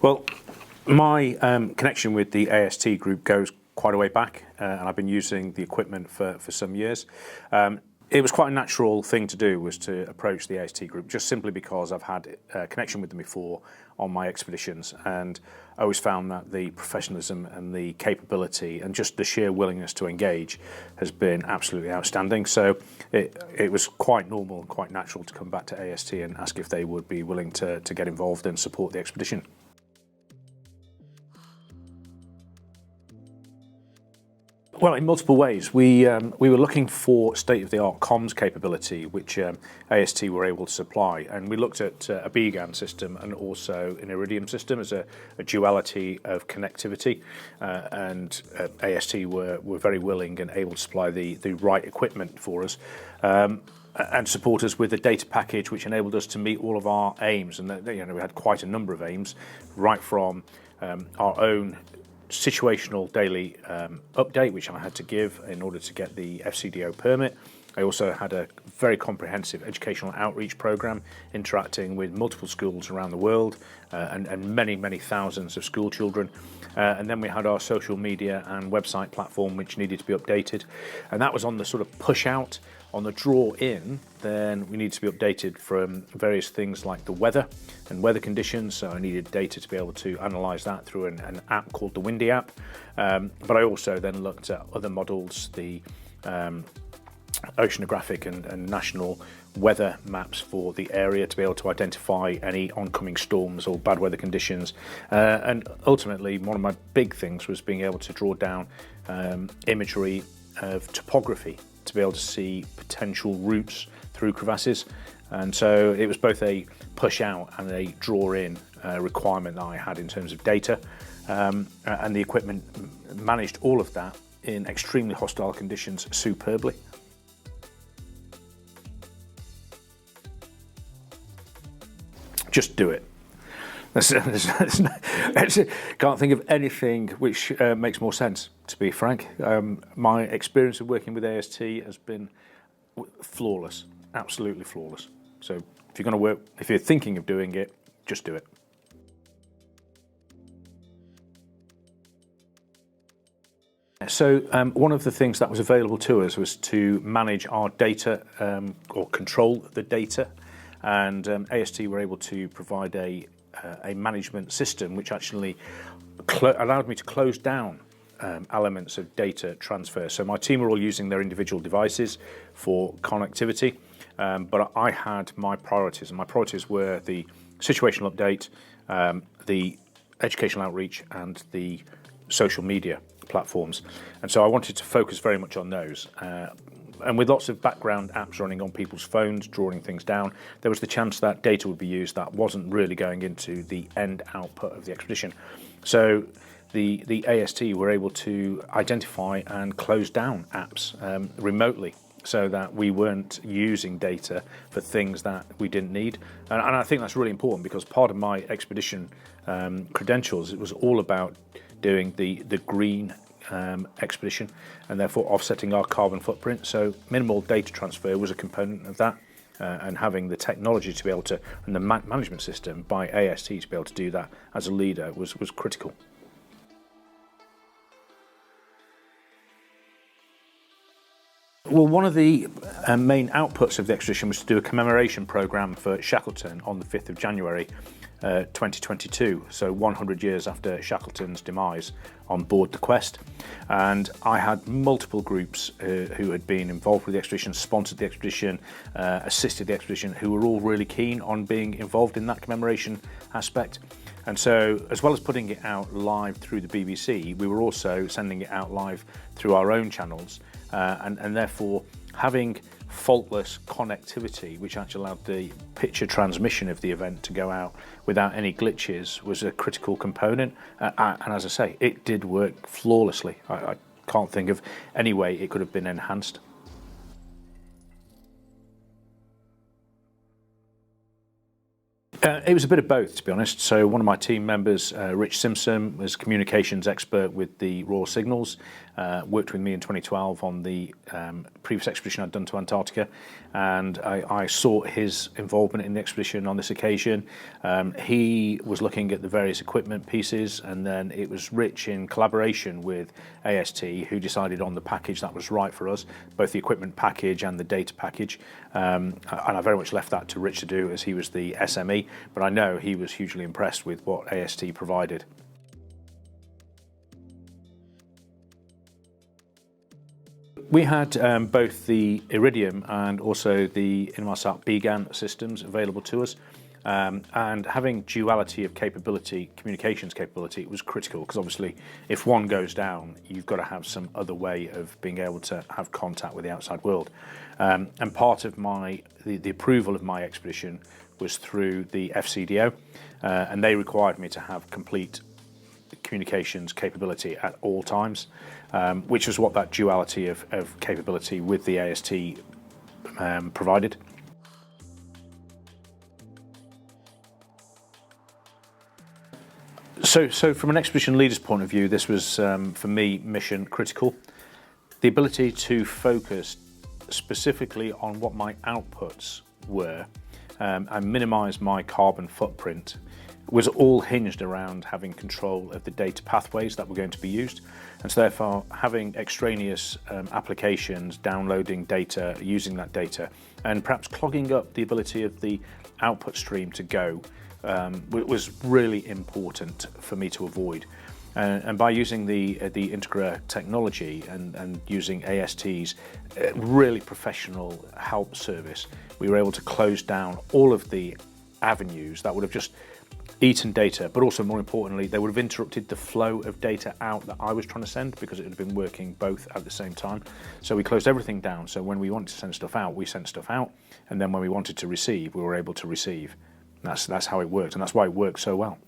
Well, my connection with the AST group goes quite a way back, and I've been using the equipment for some years. It was quite a natural thing to do, was to approach the AST group, just simply because I've had a connection with them before on my expeditions, and I always found that the professionalism and the capability and just the sheer willingness to engage has been absolutely outstanding. So it was quite normal and quite natural to come back to AST and ask if they would be willing to get involved and support the expedition. Well, in multiple ways. We were looking for state-of-the-art comms capability, which AST were able to supply, and we looked at a BGAN system and also an Iridium system as a duality of connectivity, and AST were very willing and able to supply the right equipment for us. And support us with a data package which enabled us to meet all of our aims, and we had quite a number of aims, right from our own situational daily update, which I had to give in order to get the FCDO permit. I also had a very comprehensive educational outreach program interacting with multiple schools around the world and many thousands of school children. And then we had our social media and website platform, which needed to be updated. And that was on the sort of push out. On the draw in, then we need to be updated from various things like the weather and weather conditions. So I needed data to be able to analyse that through an app called the Windy app. But I also then looked at other models, the oceanographic and national weather maps for the area to be able to identify any oncoming storms or bad weather conditions. And ultimately, one of my big things was being able to draw down imagery of topography to be able to see potential routes through crevasses. And so it was both a push out and a draw in requirement that I had in terms of data. And the equipment managed all of that in extremely hostile conditions superbly. Just do it. Can't think of anything which makes more sense, to be frank. My experience of working with AST has been flawless, absolutely flawless. So if you're going to work, if you're thinking of doing it, just do it. So one of the things that was available to us was to manage our data or control the data, and AST were able to provide a management system which actually allowed me to close down elements of data transfer. So my team were all using their individual devices for connectivity, but I had my priorities, and my priorities were the situational update, the educational outreach, and the social media platforms. And so I wanted to focus very much on those. And with lots of background apps running on people's phones, drawing things down, there was the chance that data would be used that wasn't really going into the end output of the expedition. So the AST were able to identify and close down apps remotely, so that we weren't using data for things that we didn't need. And I think that's really important, because part of my expedition credentials, it was all about doing the green expedition, and therefore offsetting our carbon footprint. So minimal data transfer was a component of that, and having the technology to be able to, and the management system by AST to be able to do that as a leader was critical. Well, one of the main outputs of the expedition was to do a commemoration programme for Shackleton on the 5th of January 2022, so 100 years after Shackleton's demise on board the Quest. And I had multiple groups who had been involved with the expedition, sponsored the expedition, assisted the expedition, who were all really keen on being involved in that commemoration aspect. And so, as well as putting it out live through the BBC, we were also sending it out live through our own channels, and therefore having faultless connectivity, which actually allowed the picture transmission of the event to go out without any glitches, was a critical component. And as I say, it did work flawlessly. I can't think of any way it could have been enhanced. It was a bit of both, to be honest. So one of my team members, Rich Simpson, was communications expert with the Royal Signals, worked with me in 2012 on the previous expedition I'd done to Antarctica, and I sought his involvement in the expedition on this occasion. He was looking at the various equipment pieces, and then it was Rich in collaboration with AST who decided on the package that was right for us, both the equipment package and the data package. And I very much left that to Rich to do, as he was the SME, but I know he was hugely impressed with what AST provided. We had both the Iridium and also the Inmarsat BGAN systems available to us, and having duality of capability, communications capability, was critical, because obviously if one goes down, you've got to have some other way of being able to have contact with the outside world. And part of the approval of my expedition was through the FCDO, and they required me to have complete communications capability at all times, which was what that duality of capability with the AST provided. So from an expedition leader's point of view, this was, for me, mission critical. The ability to focus specifically on what my outputs were and minimise my carbon footprint was all hinged around having control of the data pathways that were going to be used. And so therefore, having extraneous applications, downloading data, using that data, and perhaps clogging up the ability of the output stream to go was really important for me to avoid. And by using the Integra technology and using AST's really professional help service, we were able to close down all of the avenues that would have just eaten data, but also more importantly, they would have interrupted the flow of data out that I was trying to send, because it had been working both at the same time. So we closed everything down. So when we wanted to send stuff out, we sent stuff out, and then when we wanted to receive, we were able to receive. That's how it worked, and that's why it worked so well.